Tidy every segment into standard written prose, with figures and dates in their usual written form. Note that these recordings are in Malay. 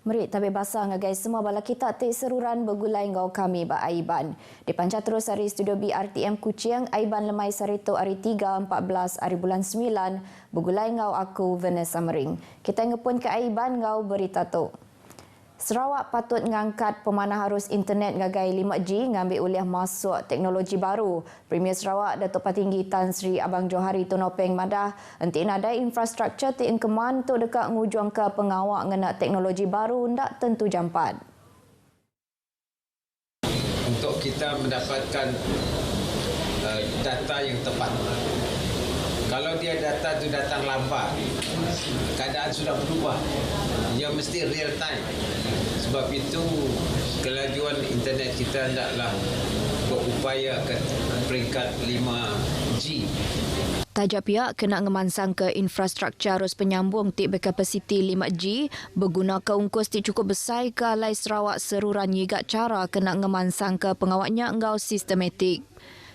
Merit tabik basah ngagai semua bala kita tik seruran bergulai ngau kami ba Aiban. Dipancar terus hari studio BRTM Kuching, Aiban lemai sarito hari 3, 14 hari bulan 9, bergulai ngau aku Vanessa Mering. Kita ngepun ke Aiban ngau berita tu. Sarawak patut ngangkat pemanah arus internet ngagai 5G ngambil ulih masuk teknologi baru. Premier Sarawak Datuk Patinggi Tan Sri Abang Johari Tunopeng madah enti nadai infrastruktur ti engkeman tu dekat ngujung ke pengawak ngena teknologi baru ndak tentu jampat. Untuk kita mendapatkan data yang tepat. Kalau dia data itu datang lambat, keadaan sudah berubah. Dia mesti real time. Sebab itu kelajuan internet kita hendaklah berupaya ke peringkat 5G. Tajak pihak kena ngemansang ke infrastruktur arus penyambung tik berkapasiti 5G berguna ke ungkus tik cukup besar ke alai Sarawak seruran yigat cara kena ngemansang ke pengawaknya engau sistematik.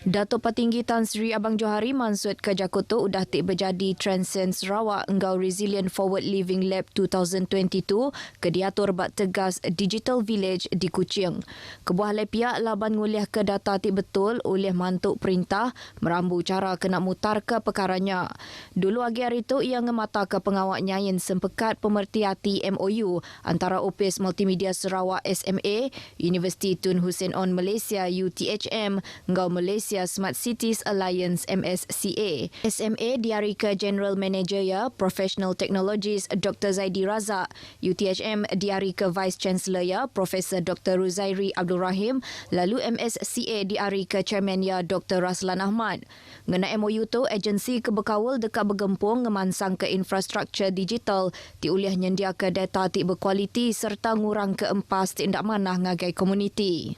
Datuk Patinggi Tan Sri Abang Johari maksud ke Jakarta udah tik berjadi Transcend Sarawak engau Resilient Forward Living Lab 2022 ke diatur bak tegas Digital Village di Kuching. Kebuah lai pihak laban nguliah ke data tik betul oleh mantuk perintah merambu cara kena mutar ke perkaranya. Dulu agi hari tu ia ngemata ke pengawaknya yang sempekat pemertiati MOU antara Opis Multimedia Sarawak SMA, Universiti Tun Hussein On Malaysia UTHM engau Malaysia Smart Cities Alliance MSCA. SMA diari ke General Manager ya Professional Technologies Dr. Zaidi Razak. UTHM diari ke Vice Chancellor ya Profesor Dr. Ruzairi Abdul Rahim. Lalu MSCA diari ke Chairman ya Dr. Raslan Ahmad. Ngena MOU tu agensi kebekawal dekat bergempung ngemansang ke infrastruktur digital diuliah nyendia ke data tik berkualiti serta ngurang ke empas tindak manah ngagai komuniti.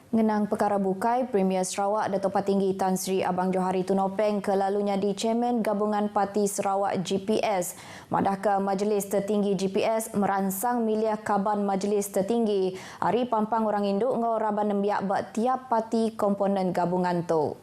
Ngenang perkara bukai, Premier Sarawak Datuk Patinggi Tan Sri Abang Johari Tunopeng kelalunya di Chairman Gabungan Parti Sarawak GPS. Madah ke Majlis Tertinggi GPS meransang milih Kaban Majlis Tertinggi. Hari pampang orang induk ngau raban nembiak bak tiap parti komponen gabungan tu.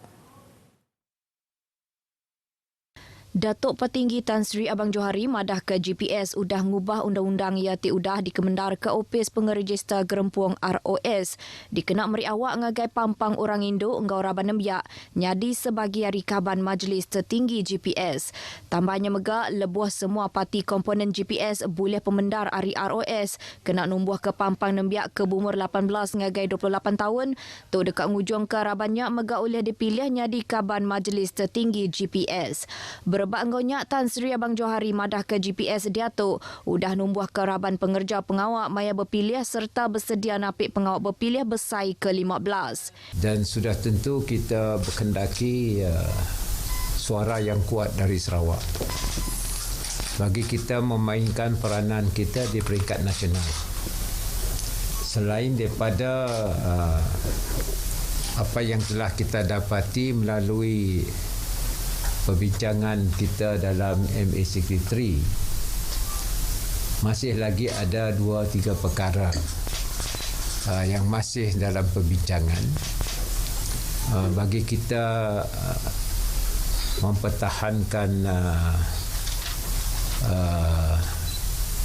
Datuk Patinggi Tan Sri Abang Johari madah ke GPS udah ngubah undang-undang ia ti udah dikemendar ke Opis Pengeregister Gerempuang ROS. Dikena meri awak ngagai pampang orang induk engau raban nembiak nyadi sebagi hari kaban Majlis Tertinggi GPS. Tambahnya megak lebuh semua parti komponen GPS boleh pemendar hari ROS kena numbuh ke pampang nembiak ke umur 18 ngagai 28 tahun tu dekat ngujung ke rabannya megak oleh dipilih nyadi kaban Majlis Tertinggi GPS. Berbak anggonya Tan Sri Abang Johari madah ke GPS dia tu udah numbuh ke raban pengerja pengawak maya berpilih serta bersedia napik pengawak berpilih besai ke 15. Dan sudah tentu kita berkendaki suara yang kuat dari Sarawak. Bagi kita memainkan peranan kita di peringkat nasional. Selain daripada apa yang telah kita dapati melalui perbincangan kita dalam MA Secretary, masih lagi ada 2-3 perkara yang masih dalam perbincangan. Bagi kita mempertahankan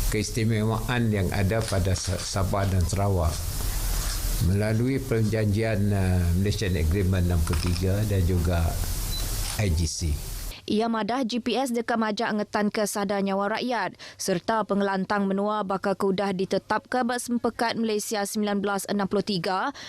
keistimewaan yang ada pada Sabah dan Sarawak melalui perjanjian Malaysian Agreement 63 dan juga IGC. Ia madah GPS dekat majak ngetan ke sadar nyawa rakyat serta pengelantang menua bakal kudah ditetapkan bak sempekat Malaysia 1963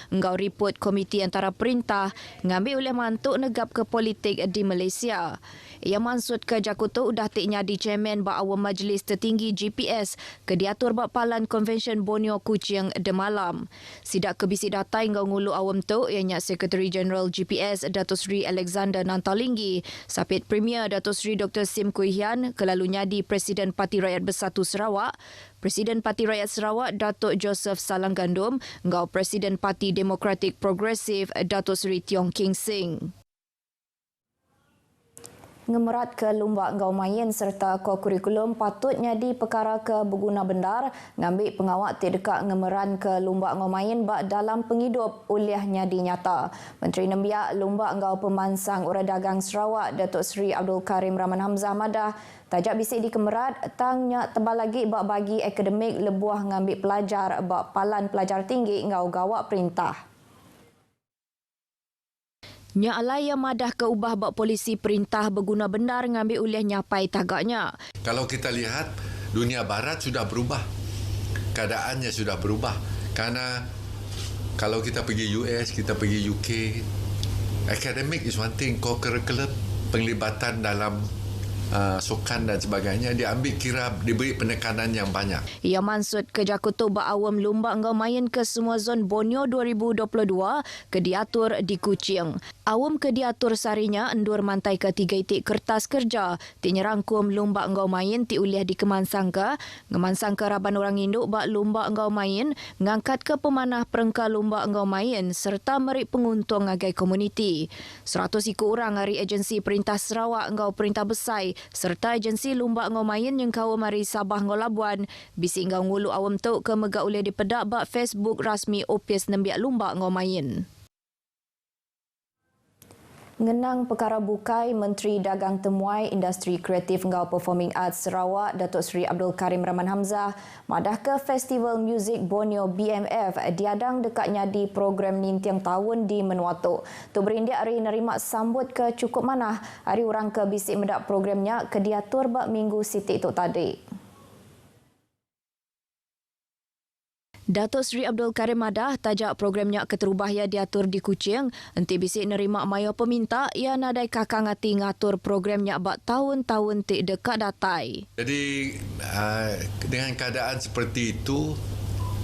engau report Komiti Antara Perintah ngambil oleh mantuk negap ke politik di Malaysia. Ia maksud ke Jakarta udah tiknya di Chairman bak awam Majlis Tertinggi GPS ke diatur bak palan Convention Borneo Kuching de malam. Sidak kebisi data engau ngulu awam tu ianya Secretary General GPS Datuk Sri Alexander Nantalinggi, sapit Premier Datuk Sri Dr. Sim Kui Hian, kelalunya di Presiden Parti Rakyat Bersatu Sarawak, Presiden Parti Rakyat Sarawak Datuk Joseph Salang Gandum, engau Presiden Parti Demokratik Progresif Datuk Sri Tiong King Sing. Ngemerat ke Lumbak Ngau Mayin serta kurikulum patutnya di perkara ke berguna bendar ngambil pengawak ti dekat ngemeran ke Lumbak Ngau Mayin bak dalam penghidup uliahnya dinyata. Menteri Nembiak Lumbak Ngau Pemansang Urang Dagang Sarawak Datuk Seri Abdul Karim Rahman Hamzah madah tajak bisik di Kemerat tangnya tebal lagi bak bagi akademik lebuah ngambil pelajar bak palan pelajar tinggi ngau gawak perintah. Nya alai yang madah ke ubah bak polisi perintah berguna benar ngambil uliah nyapai tagaknya. Kalau kita lihat dunia barat sudah berubah. Keadaannya sudah berubah. Karena kalau kita pergi US, kita pergi UK, academic is one thing, co-curricular, penglibatan dalam sukan dan sebagainya diambil kira diberi penekanan yang banyak. Ia maksud kerja kutu bak awam Lumbak Ngau Mayin ke semua zon Borneo 2022 ke diatur di Kuching. Awam ke diatur sarinya endur mantai ke 3 itik kertas kerja ti nyerangkum Lumbak Ngau Mayin ti uliah di Kemansangka. Kemansangka Raban Orang Induk bak Lumbak Ngau Mayin ngangkat ke pemanah perengka Lumbak Ngau Mayin serta merik penguntung agai komuniti. 100 ikut orang hari agensi Perintah Sarawak Ngau Perintah Besai serta agensi Lumbak Ngau Mayin yang kau mari Sabah Ngau Labuan bising ngau ngulu awam tu ke mega ulih dipedak bak Facebook rasmi OPS Nembiak Lumbak Ngau Mayin. Ngenang perkara bukai Menteri Dagang Temuai Industri Kreatif Ngau Performing Arts Sarawak Datuk Seri Abdul Karim Rahman Hamzah madah ke Festival Muzik Borneo BMF diadang dekatnya di program Nintiang Tahun di Menuatu. Tu berindia hari nerima sambut ke cukup manah hari orang ke bisik medak programnya ke diatur bak minggu siti itu tadi. Datuk Seri Abdul Karim madah tajak programnya keterubah ia diatur di Kuching enti bisik nerima mayo peminta ia nadai kakang ati ngatur programnya bak tahun-tahun ti dekat datai. Jadi dengan keadaan seperti itu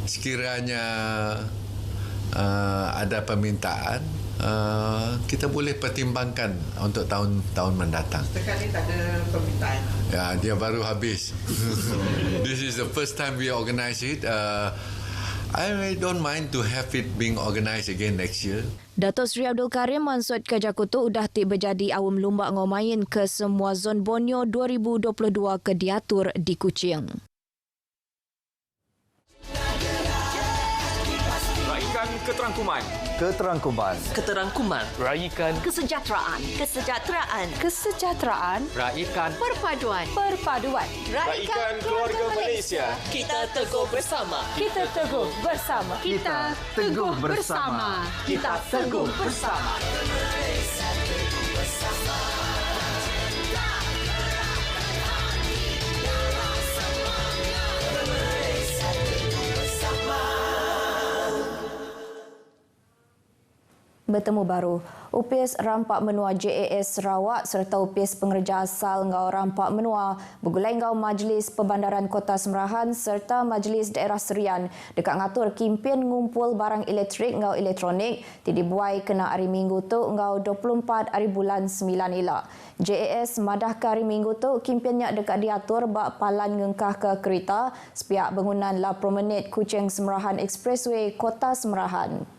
sekiranya ada permintaan kita boleh pertimbangkan untuk tahun-tahun mendatang. Setakat ni tak ada permintaan. Ya, dia baru habis. This is the first time we organize it. I don't mind to have it being organised again next year. Datuk Seri Abdul Karim maksud kerja kutu udah ti berjadi awam Lumbak Ngau Mayin ke semua zon Borneo 2022 ke diatur di Kuching. Raikan keterangkuman. Raikan kesejahteraan, Raikan perpaduan, Raikan keluarga Malaysia. kita teguh bersama. kita teguh bersama. Bertemu baru, UPS Rampak Menua JAS Sarawak serta UPS Pengerja Asal Ngau Rampak Menua bergulai ngau Majlis Perbandaran Kota Semerahan serta Majlis Daerah Serian dekat ngatur kimpin ngumpul barang elektrik ngau elektronik ti dibuai kena hari Minggu tu ngau 24 hari bulan 9 elak. JAS madah ke hari Minggu tu kimpinnya dekat diatur bak palan ngengkah ke kereta sepiak bangunan La Promenade Kuching Semerahan Expressway Kota Semerahan.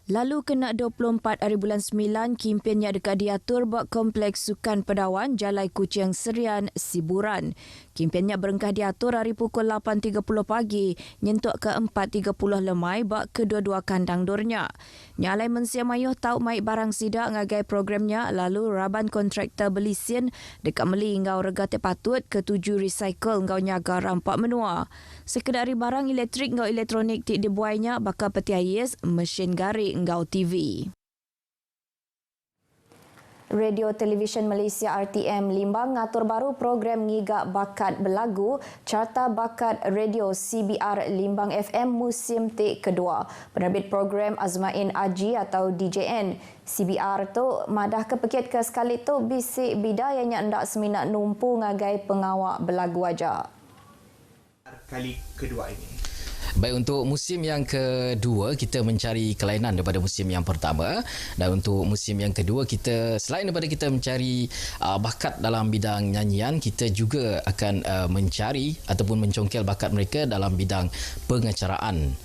Lalu kena 24 hari bulan 9, kimpinnya dekat diatur buat Kompleks Sukan Pedawan, Jalai Kuching Serian, Siburan. Kimpinnya berengkah diatur hari pukul 8.30 pagi, nyentuk ke 4.30 lemai buat kedua-dua kandang dornya. Nyalai mensia mayuh tau maik barang sidak ngagai programnya, lalu raban kontraktor beli sin dekat meli ngau rega patut ke 7 recycle ngau nyaga Rampak Menua. Sekedari barang elektrik ngau elektronik ti dibuainya bakal peti ais, mesin garik ngau TV. Radio Televisyen Malaysia RTM Limbang ngatur baru program ngigak bakat berlagu Carta Bakat Radio CBR Limbang FM musim T kedua. Penerbit program Azmain Aji atau DJN. CBR tu madah kepekit ke sekali tu bisik bida yang ndak seminat numpu ngagai pengawak berlagu aja. Kali kedua ini. Baik, untuk musim yang kedua kita mencari kelainan daripada musim yang pertama, dan untuk musim yang kedua kita selain daripada kita mencari bakat dalam bidang nyanyian, kita juga akan mencari ataupun mencongkel bakat mereka dalam bidang pengacaraan.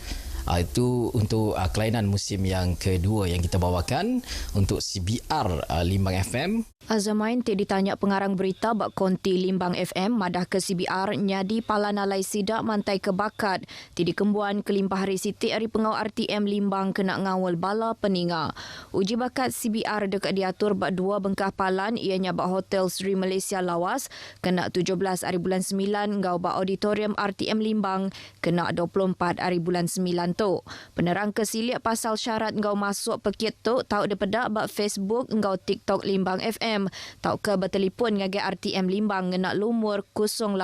Itu untuk kelainan musim yang kedua yang kita bawakan untuk CBR Limbang FM. Azamain ditanya pengarang berita bak konti Limbang FM madah ke CBR nyadi palana lai sidak mantai kebakat di kembuan kelimpah hari siti hari pengau RTM Limbang kena ngawal bala peninga. Uji bakat CBR dekat diatur bak dua bengkah palan ianya bak Hotel Sri Malaysia Lawas kena 17 hari bulan 9 ngau bak Auditorium RTM Limbang kena 24 hari bulan 9 tu. Penerang kesiliak pasal syarat ngau masuk pekit tu tahu depedak bak Facebook ngau TikTok Limbang FM. Tau ke bertelefon ngagi RTM Limbang ngena lumur 085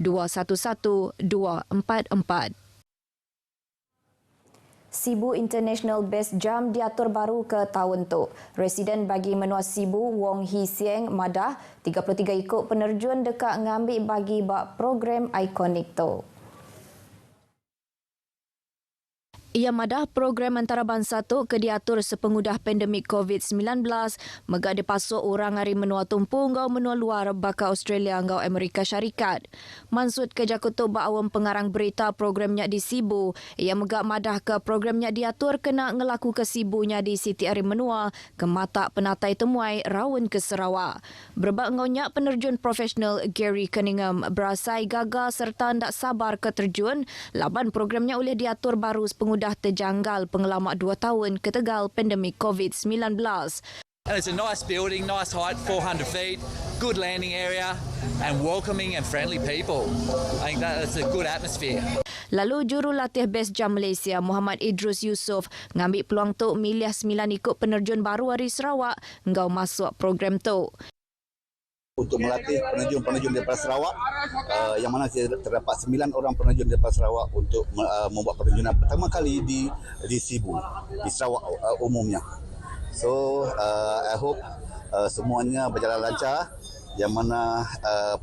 211 244. Sibu International Base Jam diatur baru ke tahun tu. Residen bagi menua Sibu Wong Hee Sieng madah 33 ikut penerjun dekat ngambil bagi bak program ikonik tu. Ia madah program antarabangsa tu ke diatur sepengudah pandemik COVID-19 mega dipasuk orang hari menua tumpu ngau menua luar baka Australia ngau Amerika Syarikat. Mansud ke Jakutu bak awam pengarang berita programnya di Sibu, ia mega madah ke programnya diatur kena ngelaku ke Sibunya di Siti Ari Menua ke mata penatai temuai Rawon ke Sarawak. Berbak ngaunya penerjun profesional Gary Cunningham berasai gagal serta ndak sabar ke terjun laban programnya oleh diatur baru sepengudah dah terjanggal pengalaman 2 tahun ke tegal pandemik COVID-19. And it's a nice building, nice height, 400 feet, good landing area and welcoming and friendly people. I think that's a good atmosphere. Lalu jurulatih Base Jam Malaysia Muhammad Idrus Yusof ngambil peluang tu milih 9 ikut penerjun baru hari Sarawak ngau masuk program tu. Untuk melatih penerjun-penerjun daripada Sarawak yang mana terdapat 9 orang penerjun daripada Sarawak untuk membuat penerjunan pertama kali di Sibu, di Sarawak umumnya. So I hope semuanya berjalan lancar, yang mana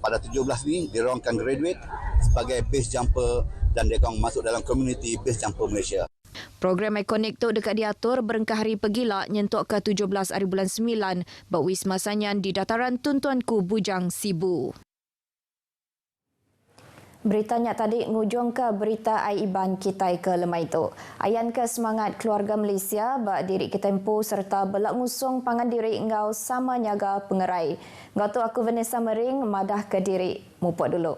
pada 17 ni dia orang akan graduate sebagai base jumper dan dia akan masuk dalam community base jumper Malaysia. Program ikonik tu dekat diatur berengkah hari pegila nyentuk ke 17 hari bulan 9 bak Wisma Sanyan di dataran Tuntuanku Bujang Sibu. Beritanya tadi ngujung ke berita Aiban kita ke lemai itu. Ayan ke semangat keluarga Malaysia bak diri kita tempuh serta belak ngusung pangan diri ngau sama nyaga pengerai. Ngau tu aku Vanessa Mering madah ke diri. Mupuk dulu.